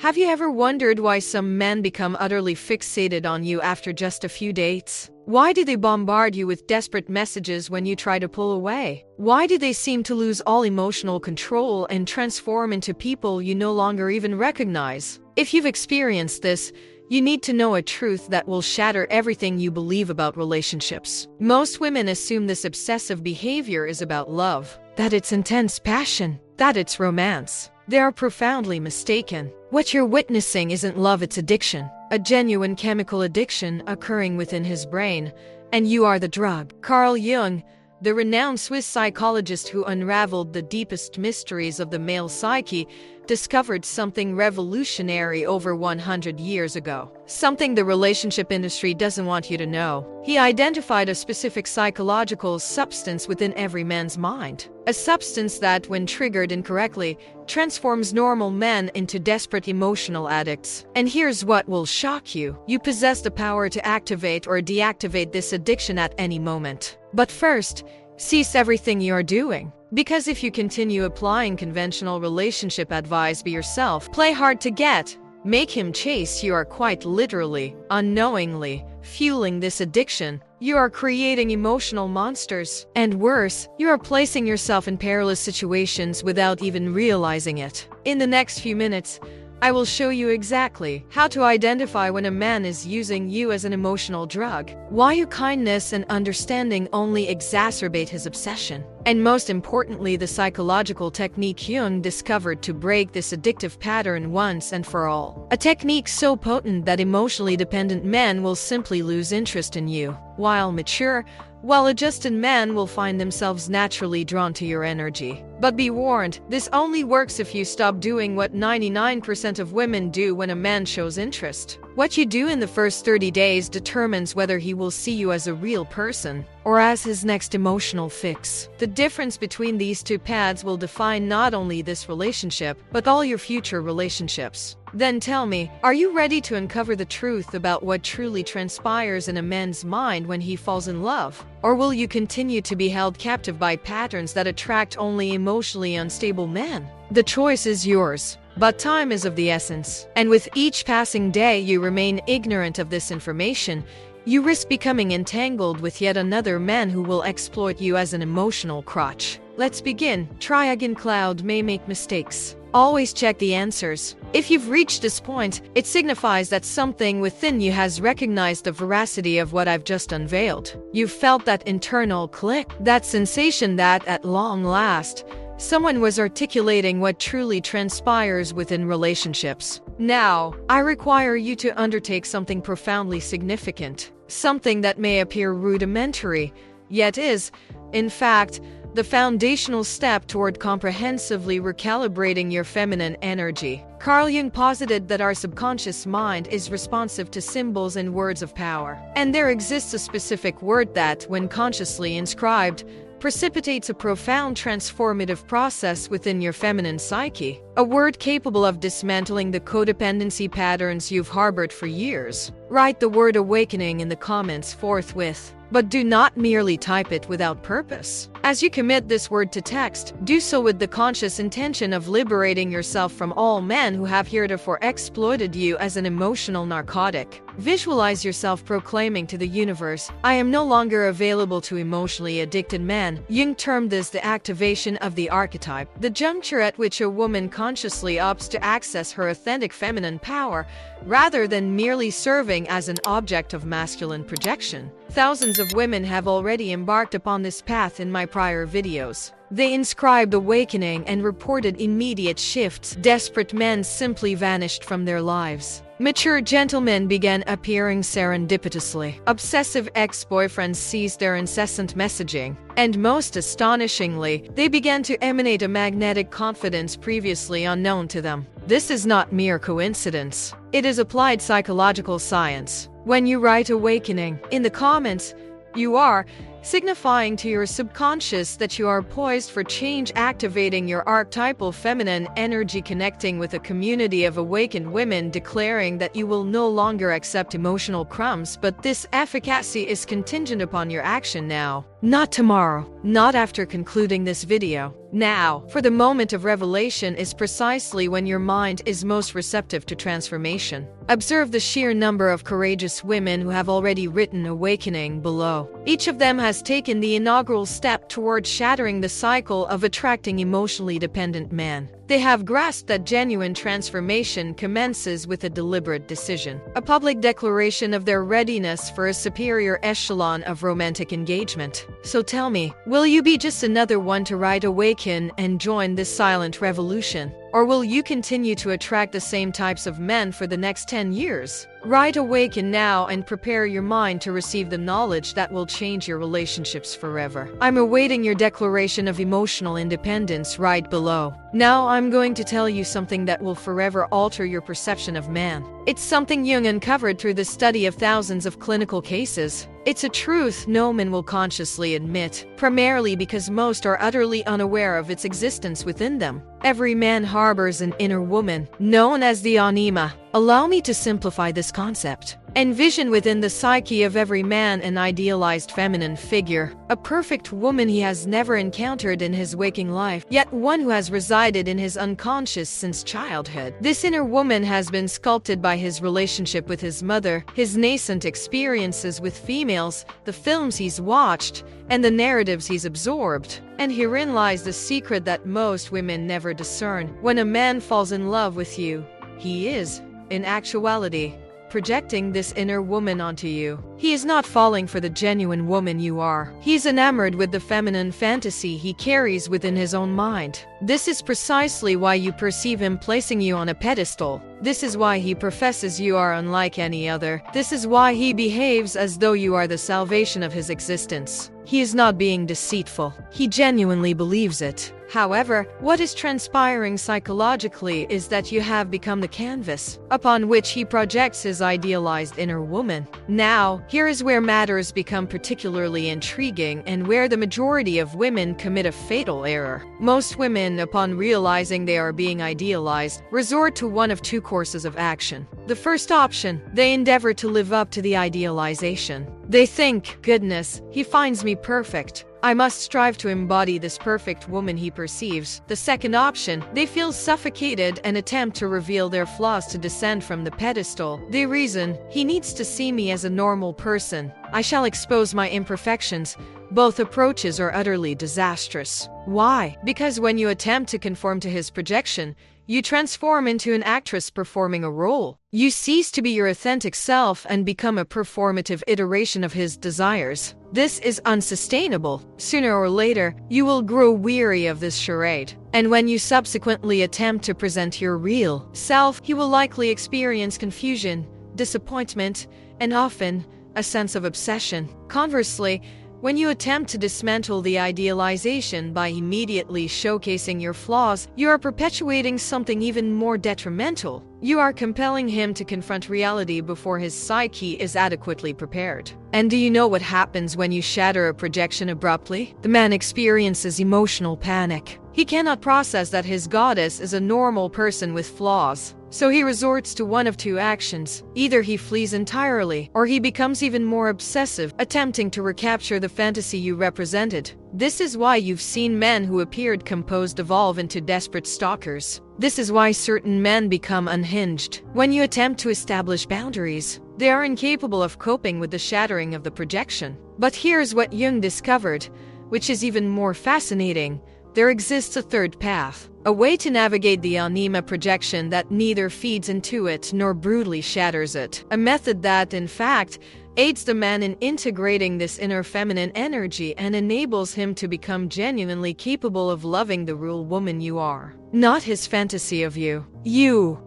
Have you ever wondered why some men become utterly fixated on you after just a few dates? Why do they bombard you with desperate messages when you try to pull away? Why do they seem to lose all emotional control and transform into people you no longer even recognize? If you've experienced this, you need to know a truth that will shatter everything you believe about relationships. Most women assume this obsessive behavior is about love, that it's intense passion, that it's romance. They are profoundly mistaken. What you're witnessing isn't love, it's addiction. A genuine chemical addiction occurring within his brain, and you are the drug. Carl Jung, the renowned Swiss psychologist who unraveled the deepest mysteries of the male psyche, discovered something revolutionary over 100 years ago. Something the relationship industry doesn't want you to know. He identified a specific psychological substance within every man's mind. A substance that, when triggered incorrectly, transforms normal men into desperate emotional addicts. And here's what will shock you. You possess the power to activate or deactivate this addiction at any moment. But first, cease everything you're doing. Because if you continue applying conventional relationship advice, be yourself, play hard to get, make him chase, you are quite literally, unknowingly, fueling this addiction. You are creating emotional monsters. And worse, you are placing yourself in perilous situations without even realizing it. In the next few minutes, I will show you exactly how to identify when a man is using you as an emotional drug, why your kindness and understanding only exacerbate his obsession, and most importantly, the psychological technique Jung discovered to break this addictive pattern once and for all. A technique so potent that emotionally dependent men will simply lose interest in you, while mature, well-adjusted men will find themselves naturally drawn to your energy. But be warned, this only works if you stop doing what 99% of women do when a man shows interest. What you do in the first 30 days determines whether he will see you as a real person or as his next emotional fix. The difference between these two paths will define not only this relationship, but all your future relationships. Then tell me, are you ready to uncover the truth about what truly transpires in a man's mind when he falls in love? Or will you continue to be held captive by patterns that attract only emotionally unstable men? The choice is yours. But time is of the essence. And with each passing day you remain ignorant of this information, you risk becoming entangled with yet another man who will exploit you as an emotional crutch. Let's begin. Try again. Cloud may make mistakes. Always check the answers. If you've reached this point, it signifies that something within you has recognized the veracity of what I've just unveiled. You've felt that internal click, that sensation that, at long last, someone was articulating what truly transpires within relationships. Now, I require you to undertake something profoundly significant, something that may appear rudimentary, yet is, in fact, the foundational step toward comprehensively recalibrating your feminine energy. Carl Jung posited that our subconscious mind is responsive to symbols and words of power. And there exists a specific word that, when consciously inscribed, precipitates a profound transformative process within your feminine psyche. A word capable of dismantling the codependency patterns you've harbored for years. Write the word awakening in the comments forthwith. But do not merely type it without purpose. As you commit this word to text, do so with the conscious intention of liberating yourself from all men who have heretofore exploited you as an emotional narcotic. Visualize yourself proclaiming to the universe, "I am no longer available to emotionally addicted men." Jung termed this the activation of the archetype, the juncture at which a woman consciously opts to access her authentic feminine power, rather than merely serving as an object of masculine projection. Thousands of women have already embarked upon this path in my prior videos. They inscribed awakening and reported immediate shifts. Desperate men simply vanished from their lives. Mature gentlemen began appearing serendipitously. Obsessive ex-boyfriends ceased their incessant messaging. And most astonishingly, they began to emanate a magnetic confidence previously unknown to them. This is not mere coincidence. It is applied psychological science. When you write awakening in the comments, you are, signifying to your subconscious that you are poised for change, activating your archetypal feminine energy, connecting with a community of awakened women, declaring that you will no longer accept emotional crumbs, but this efficacy is contingent upon your action now, not tomorrow, not after concluding this video. Now, for the moment of revelation is precisely when your mind is most receptive to transformation. Observe the sheer number of courageous women who have already written Awakening below. Each of them has taken the inaugural step toward shattering the cycle of attracting emotionally dependent men. They have grasped that genuine transformation commences with a deliberate decision, a public declaration of their readiness for a superior echelon of romantic engagement. So tell me, will you be just another one to ride Awaken and join this silent revolution? Or will you continue to attract the same types of men for the next 10 years? Ride Awaken now and prepare your mind to receive the knowledge that will change your relationships forever. I'm awaiting your declaration of emotional independence right below. Now I'm going to tell you something that will forever alter your perception of man. It's something Jung uncovered through the study of thousands of clinical cases. It's a truth no man will consciously admit, primarily because most are utterly unaware of its existence within them. Every man harbors an inner woman, known as the anima. Allow me to simplify this concept. Envision within the psyche of every man an idealized feminine figure, a perfect woman he has never encountered in his waking life, yet one who has resided in his unconscious since childhood. This inner woman has been sculpted by his relationship with his mother, his nascent experiences with females, the films he's watched, and the narratives he's absorbed. And herein lies the secret that most women never discern. When a man falls in love with you, he is, in actuality, projecting this inner woman onto you. He is not falling for the genuine woman you are. He's enamored with the feminine fantasy he carries within his own mind. This is precisely why you perceive him placing you on a pedestal. This is why he professes you are unlike any other. This is why he behaves as though you are the salvation of his existence. He is not being deceitful. He genuinely believes it. However, what is transpiring psychologically is that you have become the canvas upon which he projects his idealized inner woman. Now, here is where matters become particularly intriguing and where the majority of women commit a fatal error. Most women, upon realizing they are being idealized, resort to one of two courses of action. The first option, they endeavor to live up to the idealization. They think, goodness, he finds me perfect. I must strive to embody this perfect woman he perceives. The second option, they feel suffocated and attempt to reveal their flaws to descend from the pedestal. They reason, he needs to see me as a normal person. I shall expose my imperfections. Both approaches are utterly disastrous. Why? Because when you attempt to conform to his projection, you transform into an actress performing a role. You cease to be your authentic self and become a performative iteration of his desires. This is unsustainable. Sooner or later, you will grow weary of this charade. And when you subsequently attempt to present your real self, you will likely experience confusion, disappointment, and often a sense of obsession. Conversely, when you attempt to dismantle the idealization by immediately showcasing your flaws, you are perpetuating something even more detrimental. You are compelling him to confront reality before his psyche is adequately prepared. And do you know what happens when you shatter a projection abruptly? The man experiences emotional panic. He cannot process that his goddess is a normal person with flaws. So he resorts to one of two actions. Either he flees entirely, or he becomes even more obsessive, attempting to recapture the fantasy you represented. This is why you've seen men who appeared composed evolve into desperate stalkers. This is why certain men become unhinged. When you attempt to establish boundaries, they are incapable of coping with the shattering of the projection. But here's what Jung discovered, which is even more fascinating. There exists a third path, a way to navigate the anima projection that neither feeds into it nor brutally shatters it. A method that, in fact, aids the man in integrating this inner feminine energy and enables him to become genuinely capable of loving the real woman you are. Not his fantasy of you.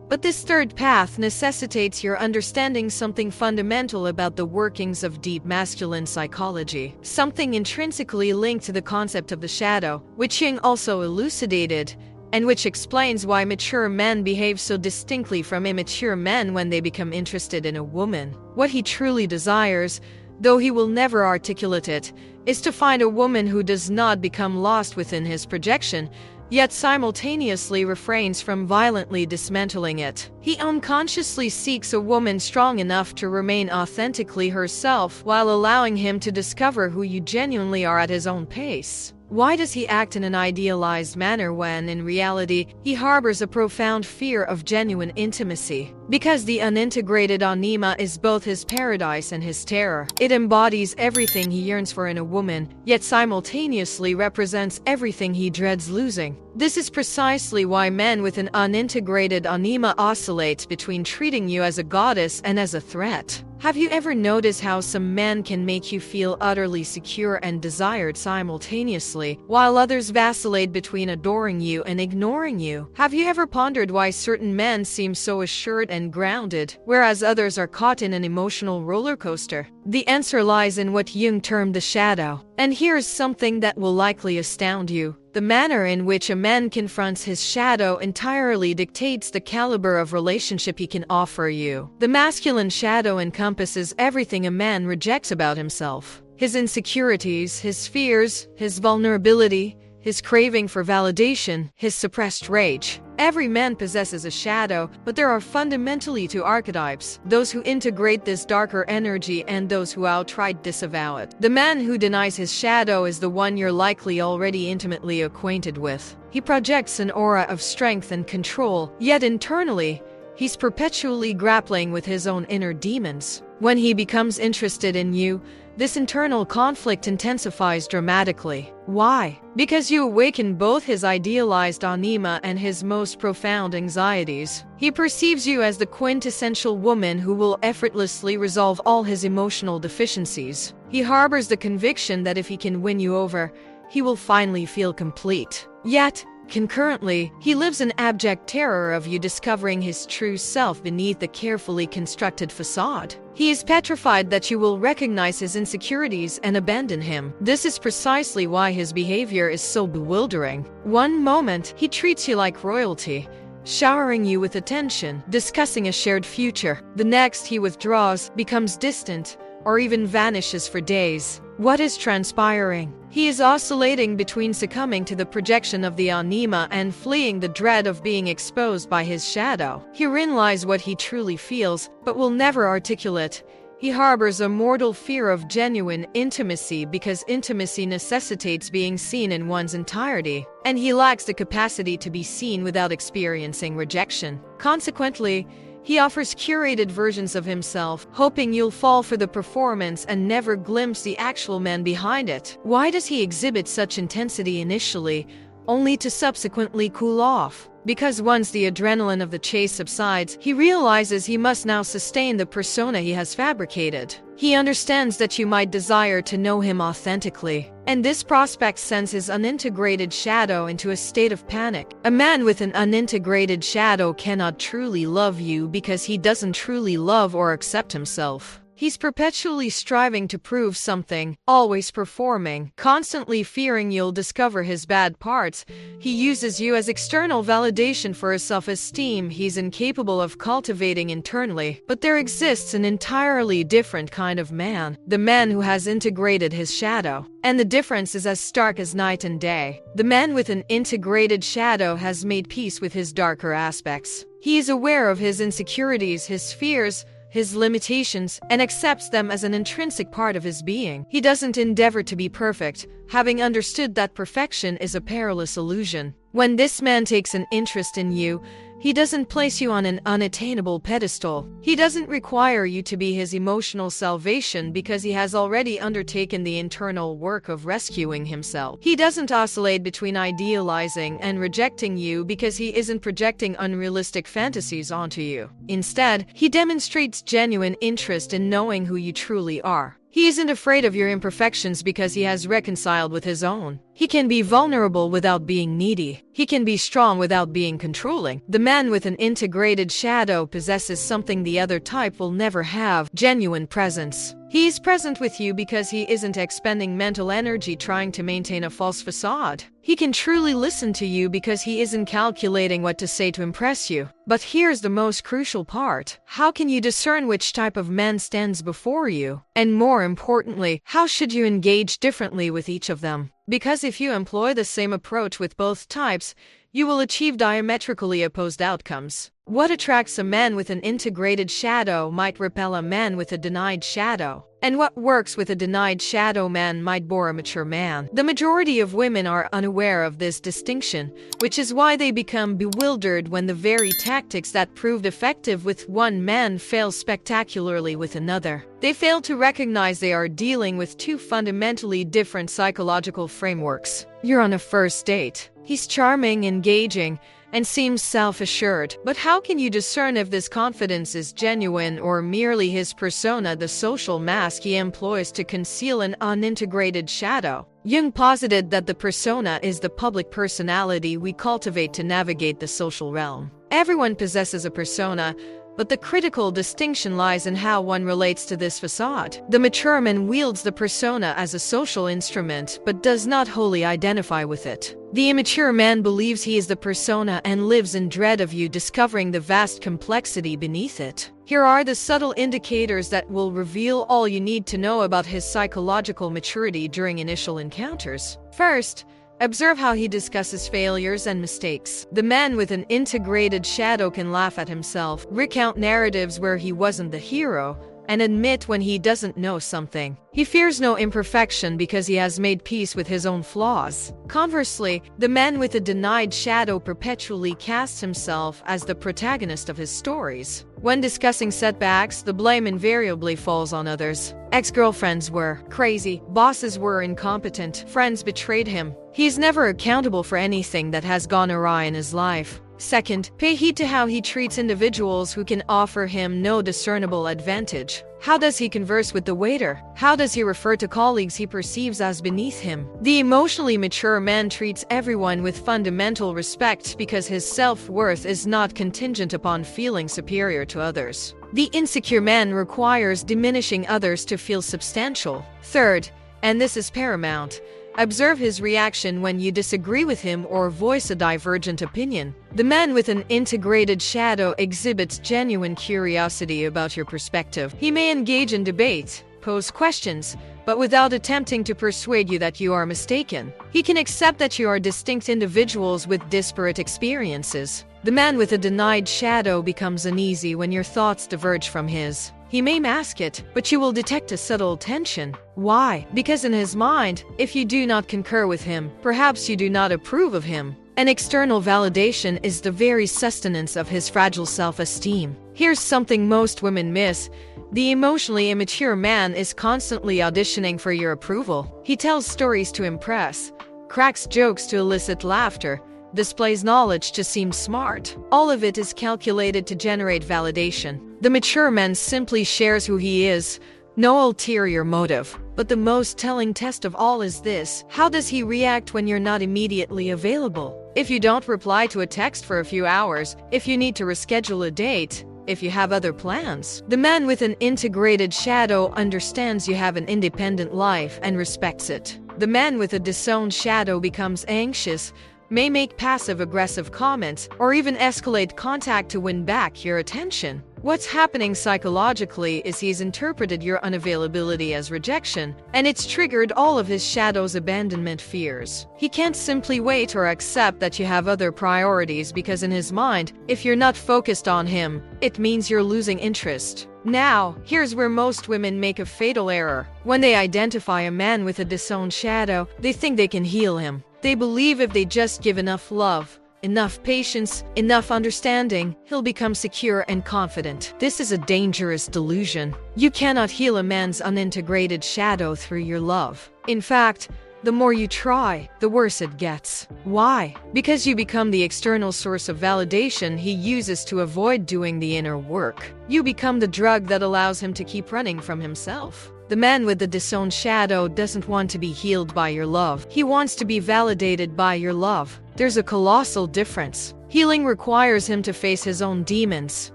But this third path necessitates your understanding something fundamental about the workings of deep masculine psychology, something intrinsically linked to the concept of the shadow, which Jung also elucidated, and which explains why mature men behave so distinctly from immature men when they become interested in a woman. What he truly desires, though he will never articulate it, is to find a woman who does not become lost within his projection, yet simultaneously refrains from violently dismantling it. He unconsciously seeks a woman strong enough to remain authentically herself while allowing him to discover who you genuinely are at his own pace. Why does he act in an idealized manner when, in reality, he harbors a profound fear of genuine intimacy? Because the unintegrated anima is both his paradise and his terror. It embodies everything he yearns for in a woman, yet simultaneously represents everything he dreads losing. This is precisely why men with an unintegrated anima oscillate between treating you as a goddess and as a threat. Have you ever noticed how some men can make you feel utterly secure and desired simultaneously, while others vacillate between adoring you and ignoring you? Have you ever pondered why certain men seem so assured and grounded, whereas others are caught in an emotional roller coaster? The answer lies in what Jung termed the shadow. And here's something that will likely astound you. The manner in which a man confronts his shadow entirely dictates the caliber of relationship he can offer you. The masculine shadow encompasses everything a man rejects about himself. His insecurities, his fears, his vulnerability, his craving for validation, his suppressed rage. Every man possesses a shadow, but there are fundamentally two archetypes: those who integrate this darker energy and those who outright disavow it. The man who denies his shadow is the one you're likely already intimately acquainted with. He projects an aura of strength and control, yet internally, he's perpetually grappling with his own inner demons. When he becomes interested in you, this internal conflict intensifies dramatically. Why? Because you awaken both his idealized anima and his most profound anxieties. He perceives you as the quintessential woman who will effortlessly resolve all his emotional deficiencies. He harbors the conviction that if he can win you over, he will finally feel complete. Yet, concurrently, he lives in abject terror of you discovering his true self beneath the carefully constructed facade. He is petrified that you will recognize his insecurities and abandon him. This is precisely why his behavior is so bewildering. One moment, he treats you like royalty, showering you with attention, discussing a shared future. The next, he withdraws, becomes distant, or even vanishes for days. What is transpiring? He is oscillating between succumbing to the projection of the anima and fleeing the dread of being exposed by his shadow. Herein lies what he truly feels, but will never articulate. He harbors a mortal fear of genuine intimacy because intimacy necessitates being seen in one's entirety, and he lacks the capacity to be seen without experiencing rejection. Consequently, he offers curated versions of himself, hoping you'll fall for the performance and never glimpse the actual man behind it. Why does he exhibit such intensity initially, only to subsequently cool off? Because once the adrenaline of the chase subsides, he realizes he must now sustain the persona he has fabricated. He understands that you might desire to know him authentically, and this prospect sends his unintegrated shadow into a state of panic. A man with an unintegrated shadow cannot truly love you because he doesn't truly love or accept himself. He's perpetually striving to prove something, always performing, constantly fearing you'll discover his bad parts. He uses you as external validation for his self-esteem he's incapable of cultivating internally. But there exists an entirely different kind of man, the man who has integrated his shadow. And the difference is as stark as night and day. The man with an integrated shadow has made peace with his darker aspects. He is aware of his insecurities, his fears, his limitations, and accepts them as an intrinsic part of his being. He doesn't endeavor to be perfect, having understood that perfection is a perilous illusion. When this man takes an interest in you, he doesn't place you on an unattainable pedestal. He doesn't require you to be his emotional salvation because he has already undertaken the internal work of rescuing himself. He doesn't oscillate between idealizing and rejecting you because he isn't projecting unrealistic fantasies onto you. Instead, he demonstrates genuine interest in knowing who you truly are. He isn't afraid of your imperfections because he has reconciled with his own. He can be vulnerable without being needy. He can be strong without being controlling. The man with an integrated shadow possesses something the other type will never have: genuine presence. He is present with you because he isn't expending mental energy trying to maintain a false facade. He can truly listen to you because he isn't calculating what to say to impress you. But here's the most crucial part. How can you discern which type of man stands before you? And more importantly, how should you engage differently with each of them? Because if you employ the same approach with both types, you will achieve diametrically opposed outcomes. What attracts a man with an integrated shadow might repel a man with a denied shadow. And what works with a denied shadow man might bore a mature man. The majority of women are unaware of this distinction, which is why they become bewildered when the very tactics that proved effective with one man fail spectacularly with another. They fail to recognize they are dealing with two fundamentally different psychological frameworks. You're on a first date. He's charming, engaging, and seems self-assured. But how can you discern if this confidence is genuine or merely his persona, the social mask he employs to conceal an unintegrated shadow? Jung posited that the persona is the public personality we cultivate to navigate the social realm. Everyone possesses a persona, but the critical distinction lies in how one relates to this facade. The mature man wields the persona as a social instrument, but does not wholly identify with it. The immature man believes he is the persona and lives in dread of you discovering the vast complexity beneath it. Here are the subtle indicators that will reveal all you need to know about his psychological maturity during initial encounters. First, observe how he discusses failures and mistakes. The man with an integrated shadow can laugh at himself, recount narratives where he wasn't the hero, and admit when he doesn't know something. He fears no imperfection because he has made peace with his own flaws. Conversely, the man with a denied shadow perpetually casts himself as the protagonist of his stories. When discussing setbacks, the blame invariably falls on others. Ex-girlfriends were crazy, bosses were incompetent, friends betrayed him. He's never accountable for anything that has gone awry in his life. Second, pay heed to how he treats individuals who can offer him no discernible advantage. How does he converse with the waiter? How does he refer to colleagues he perceives as beneath him? The emotionally mature man treats everyone with fundamental respect because his self-worth is not contingent upon feeling superior to others. The insecure man requires diminishing others to feel substantial. Third, and this is paramount, observe his reaction when you disagree with him or voice a divergent opinion. The man with an integrated shadow exhibits genuine curiosity about your perspective. He may engage in debate, pose questions, but without attempting to persuade you that you are mistaken. He can accept that you are distinct individuals with disparate experiences. The man with a denied shadow becomes uneasy when your thoughts diverge from his. He may mask it, but you will detect a subtle tension. Why? Because in his mind, if you do not concur with him, perhaps you do not approve of him. An external validation is the very sustenance of his fragile self-esteem. Here's something most women miss. The emotionally immature man is constantly auditioning for your approval. He tells stories to impress, cracks jokes to elicit laughter, displays knowledge to seem smart. All of it is calculated to generate validation. The mature man simply shares who he is, no ulterior motive. But the most telling test of all is this: how does he react when you're not immediately available? If you don't reply to a text for a few hours, if you need to reschedule a date, if you have other plans. The man with an integrated shadow understands you have an independent life and respects it. The man with a disowned shadow becomes anxious, may make passive-aggressive comments, or even escalate contact to win back your attention. What's happening psychologically is he's interpreted your unavailability as rejection, and it's triggered all of his shadow's abandonment fears. He can't simply wait or accept that you have other priorities because in his mind, if you're not focused on him, it means you're losing interest. Now, here's where most women make a fatal error. When they identify a man with a disowned shadow, they think they can heal him. They believe if they just give enough love, enough patience, enough understanding, he'll become secure and confident. This is a dangerous delusion. You cannot heal a man's unintegrated shadow through your love. In fact, the more you try, the worse it gets. Why? Because you become the external source of validation he uses to avoid doing the inner work. You become the drug that allows him to keep running from himself. The man with the disowned shadow doesn't want to be healed by your love. He wants to be validated by your love. There's a colossal difference. Healing requires him to face his own demons.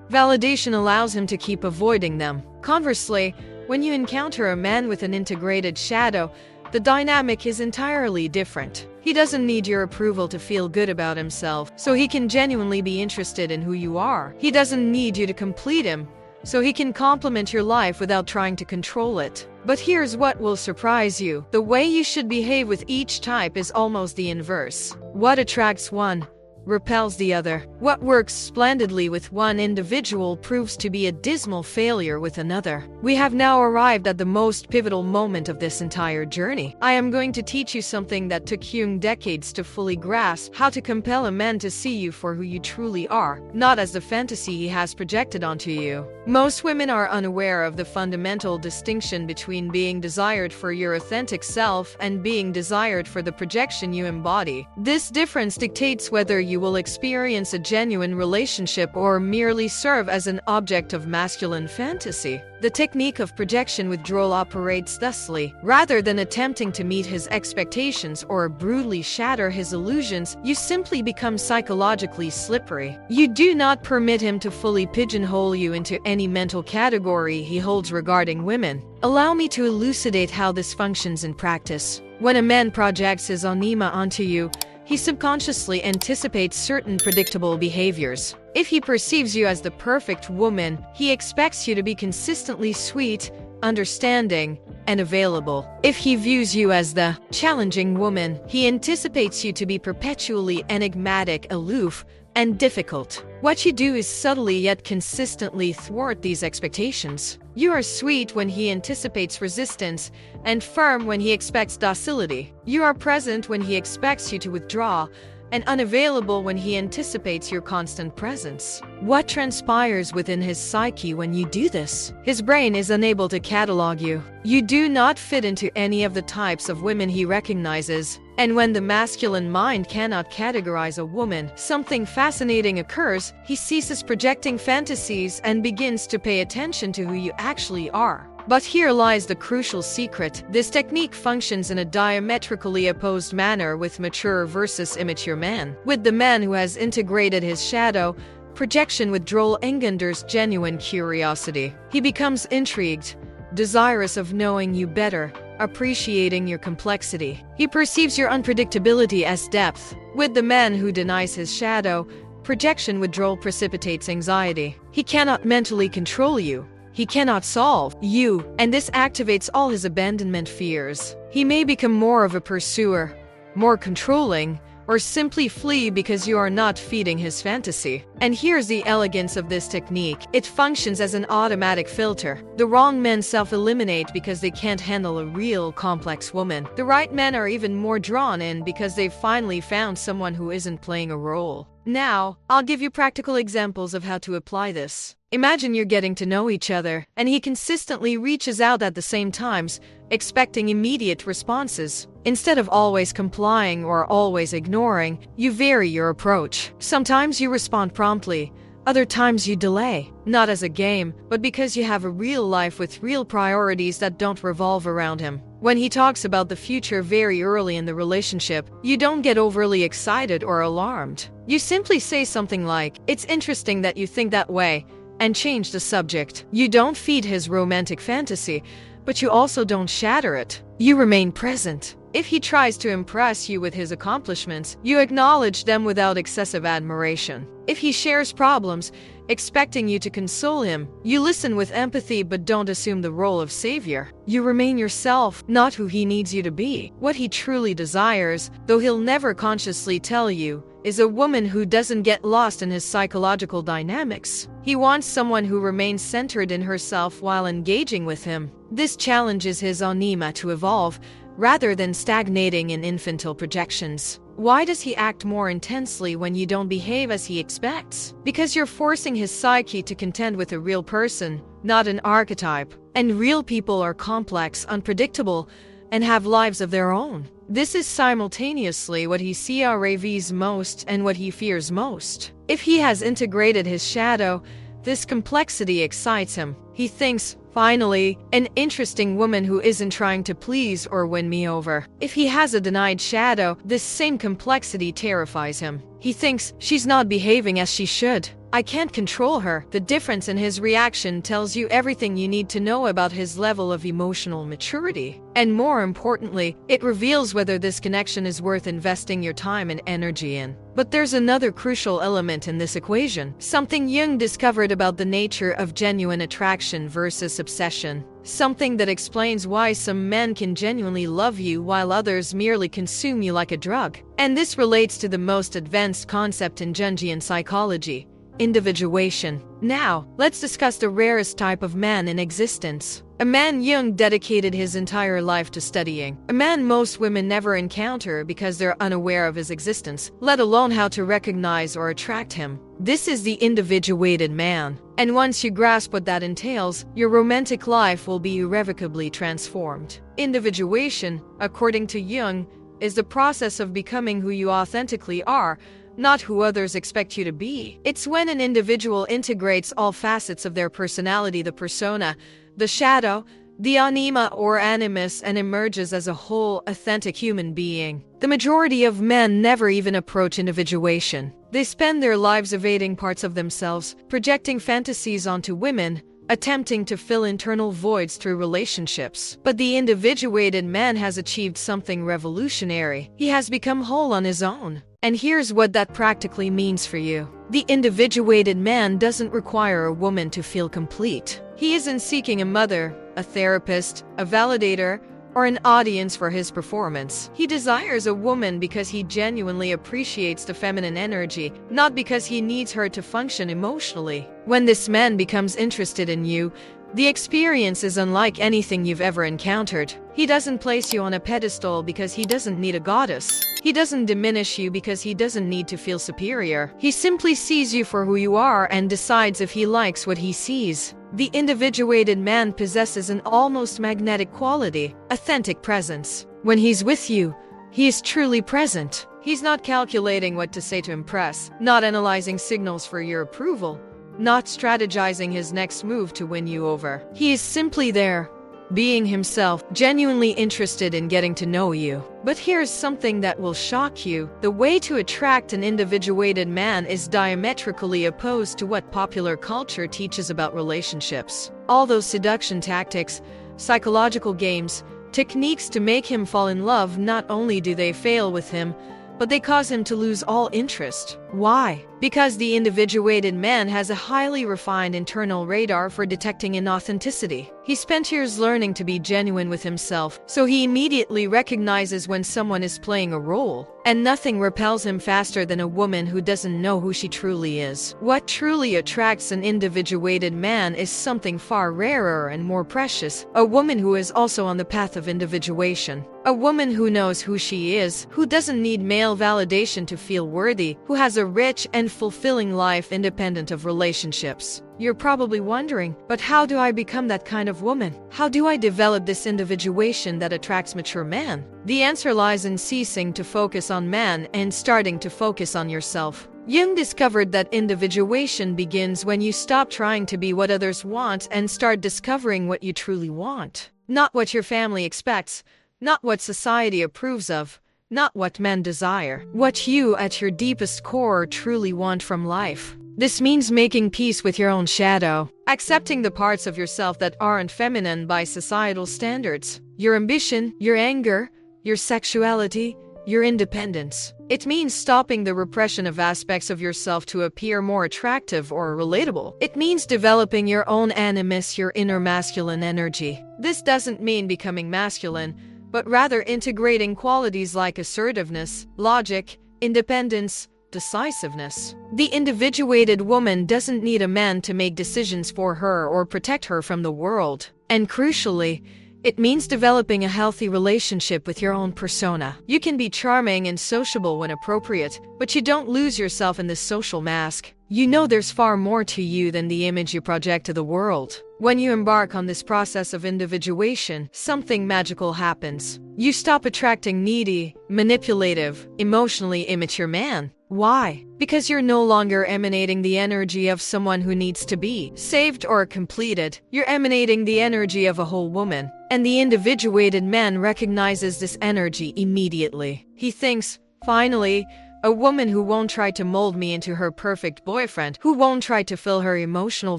Validation allows him to keep avoiding them. Conversely, When you encounter a man with an integrated shadow, the dynamic is entirely different. He doesn't need your approval to feel good about himself, so he can genuinely be interested in who you are. He doesn't need you to complete him, so he can complement your life without trying to control it. But here's what will surprise you. The way you should behave with each type is almost the inverse. What attracts one repels the other. What works splendidly with one individual proves to be a dismal failure with another. We have now arrived at the most pivotal moment of this entire journey. I am going to teach you something that took Jung decades to fully grasp: how to compel a man to see you for who you truly are, not as the fantasy he has projected onto you. Most women are unaware of the fundamental distinction between being desired for your authentic self and being desired for the projection you embody. This difference dictates whether you will experience a genuine relationship or merely serve as an object of masculine fantasy. The technique of projection withdrawal operates thusly. Rather than attempting to meet his expectations or brutally shatter his illusions, you simply become psychologically slippery. You do not permit him to fully pigeonhole you into any mental category he holds regarding women. Allow me to elucidate how this functions in practice. When a man projects his anima onto you, he subconsciously anticipates certain predictable behaviors. If he perceives you as the perfect woman, he expects you to be consistently sweet, understanding, and available. If he views you as the challenging woman, he anticipates you to be perpetually enigmatic, aloof, and difficult. What you do is subtly yet consistently thwart these expectations. You are sweet when he anticipates resistance, and firm when he expects docility. You are present when he expects you to withdraw, and unavailable when he anticipates your constant presence. What transpires within his psyche when you do this? His brain is unable to catalog you. You do not fit into any of the types of women he recognizes. And when the masculine mind cannot categorize a woman, something fascinating occurs. He ceases projecting fantasies and begins to pay attention to who you actually are. But here lies the crucial secret. This technique functions in a diametrically opposed manner with mature versus immature man. With the man who has integrated his shadow, projection withdrawal engenders genuine curiosity. He becomes intrigued, desirous of knowing you better, appreciating your complexity. He perceives your unpredictability as depth. With the man who denies his shadow, projection withdrawal precipitates anxiety. He cannot mentally control you. He cannot solve you, and this activates all his abandonment fears. He may become more of a pursuer, more controlling, or simply flee because you are not feeding his fantasy. And here's the elegance of this technique. It functions as an automatic filter. The wrong men self-eliminate because they can't handle a real, complex woman. The right men are even more drawn in because they've finally found someone who isn't playing a role. Now, I'll give you practical examples of how to apply this. Imagine you're getting to know each other, and he consistently reaches out at the same times, expecting immediate responses. Instead of always complying or always ignoring, you vary your approach. Sometimes you respond promptly, other times you delay. Not as a game, but because you have a real life with real priorities that don't revolve around him. When he talks about the future very early in the relationship, you don't get overly excited or alarmed. You simply say something like, "It's interesting that you think that way," and change the subject. You don't feed his romantic fantasy, but you also don't shatter it. You remain present. If he tries to impress you with his accomplishments, you acknowledge them without excessive admiration. If he shares problems, expecting you to console him, you listen with empathy but don't assume the role of savior. You remain yourself, not who he needs you to be. What he truly desires, though he'll never consciously tell you, is a woman who doesn't get lost in his psychological dynamics. He wants someone who remains centered in herself while engaging with him. This challenges his anima to evolve, rather than stagnating in infantile projections. Why does he act more intensely when you don't behave as he expects? Because you're forcing his psyche to contend with a real person, not an archetype. And real people are complex, unpredictable, and have lives of their own. This is simultaneously what he craves most and what he fears most. If he has integrated his shadow, this complexity excites him. He thinks, finally, an interesting woman who isn't trying to please or win me over. If he has a denied shadow, this same complexity terrifies him. He thinks, she's not behaving as she should. I can't control her. The difference in his reaction tells you everything you need to know about his level of emotional maturity. And more importantly, it reveals whether this connection is worth investing your time and energy in. But there's another crucial element in this equation, something Jung discovered about the nature of genuine attraction versus obsession. Something that explains why some men can genuinely love you while others merely consume you like a drug. And this relates to the most advanced concept in Jungian psychology: individuation. Now, let's discuss the rarest type of man in existence. A man Jung dedicated his entire life to studying. A man most women never encounter because they're unaware of his existence, let alone how to recognize or attract him. This is the individuated man. And once you grasp what that entails, your romantic life will be irrevocably transformed. Individuation, according to Jung, is the process of becoming who you authentically are, not who others expect you to be. It's when an individual integrates all facets of their personality, the persona, the shadow, the anima or animus, and emerges as a whole, authentic human being. The majority of men never even approach individuation. They spend their lives evading parts of themselves, projecting fantasies onto women, attempting to fill internal voids through relationships. But the individuated man has achieved something revolutionary. He has become whole on his own. And here's what that practically means for you. The individuated man doesn't require a woman to feel complete. He isn't seeking a mother, a therapist, a validator, or an audience for his performance. He desires a woman because he genuinely appreciates the feminine energy, not because he needs her to function emotionally. When this man becomes interested in you, the experience is unlike anything you've ever encountered. He doesn't place you on a pedestal because he doesn't need a goddess. He doesn't diminish you because he doesn't need to feel superior. He simply sees you for who you are and decides if he likes what he sees. The individuated man possesses an almost magnetic quality, authentic presence. When he's with you, he is truly present. He's not calculating what to say to impress, not analyzing signals for your approval, not strategizing his next move to win you over. He is simply there, being himself, genuinely interested in getting to know you. But here's something that will shock you. The way to attract an individuated man is diametrically opposed to what popular culture teaches about relationships. All those seduction tactics, psychological games, techniques to make him fall in love, not only do they fail with him, but they cause him to lose all interest. Why? Because the individuated man has a highly refined internal radar for detecting inauthenticity. He spent years learning to be genuine with himself, so he immediately recognizes when someone is playing a role. And nothing repels him faster than a woman who doesn't know who she truly is. What truly attracts an individuated man is something far rarer and more precious: a woman who is also on the path of individuation. A woman who knows who she is, who doesn't need male validation to feel worthy, who has a rich and fulfilling life independent of relationships. You're probably wondering, but how do I become that kind of woman? How do I develop this individuation that attracts mature men? The answer lies in ceasing to focus on men and starting to focus on yourself. Jung discovered that individuation begins when you stop trying to be what others want and start discovering what you truly want. Not what your family expects, not what society approves of, not what men desire. What you, at your deepest core, truly want from life. This means making peace with your own shadow, accepting the parts of yourself that aren't feminine by societal standards, your ambition, your anger, your sexuality, your independence. It means stopping the repression of aspects of yourself to appear more attractive or relatable. It means developing your own animus, your inner masculine energy. This doesn't mean becoming masculine, but rather integrating qualities like assertiveness, logic, independence, decisiveness. The individuated woman doesn't need a man to make decisions for her or protect her from the world. And crucially, it means developing a healthy relationship with your own persona. You can be charming and sociable when appropriate, but you don't lose yourself in this social mask. You know there's far more to you than the image you project to the world. When you embark on this process of individuation, something magical happens. You stop attracting needy, manipulative, emotionally immature men. Why? Because you're no longer emanating the energy of someone who needs to be saved or completed. You're emanating the energy of a whole woman. And the individuated man recognizes this energy immediately. He thinks, finally, a woman who won't try to mold me into her perfect boyfriend, who won't try to fill her emotional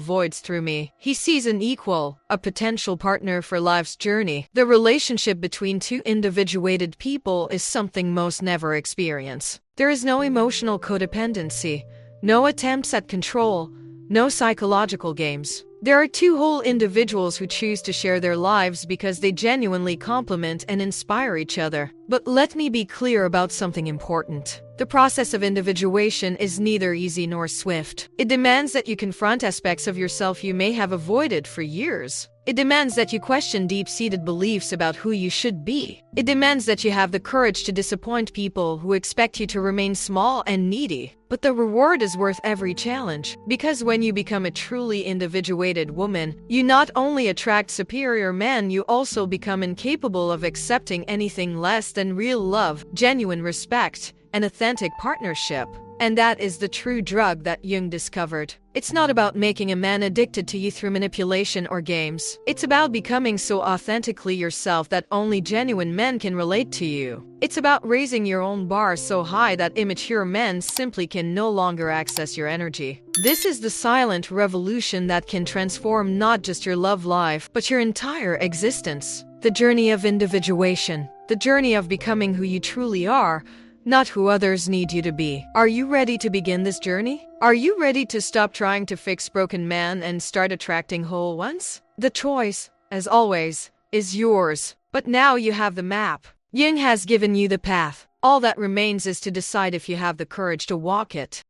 voids through me. He sees an equal, a potential partner for life's journey. The relationship between two individuated people is something most never experience. There is no emotional codependency, no attempts at control, no psychological games. There are two whole individuals who choose to share their lives because they genuinely complement and inspire each other. But let me be clear about something important. The process of individuation is neither easy nor swift. It demands that you confront aspects of yourself you may have avoided for years. It demands that you question deep-seated beliefs about who you should be. It demands that you have the courage to disappoint people who expect you to remain small and needy. But the reward is worth every challenge, because when you become a truly individuated woman, you not only attract superior men, you also become incapable of accepting anything less than real love, genuine respect, and authentic partnership. And that is the true drug that Jung discovered. It's not about making a man addicted to you through manipulation or games. It's about becoming so authentically yourself that only genuine men can relate to you. It's about raising your own bar so high that immature men simply can no longer access your energy. This is the silent revolution that can transform not just your love life, but your entire existence. The journey of individuation. The journey of becoming who you truly are, not who others need you to be. Are you ready to begin this journey? Are you ready to stop trying to fix broken men and start attracting whole ones? The choice, as always, is yours. But now you have the map. Jung has given you the path. All that remains is to decide if you have the courage to walk it.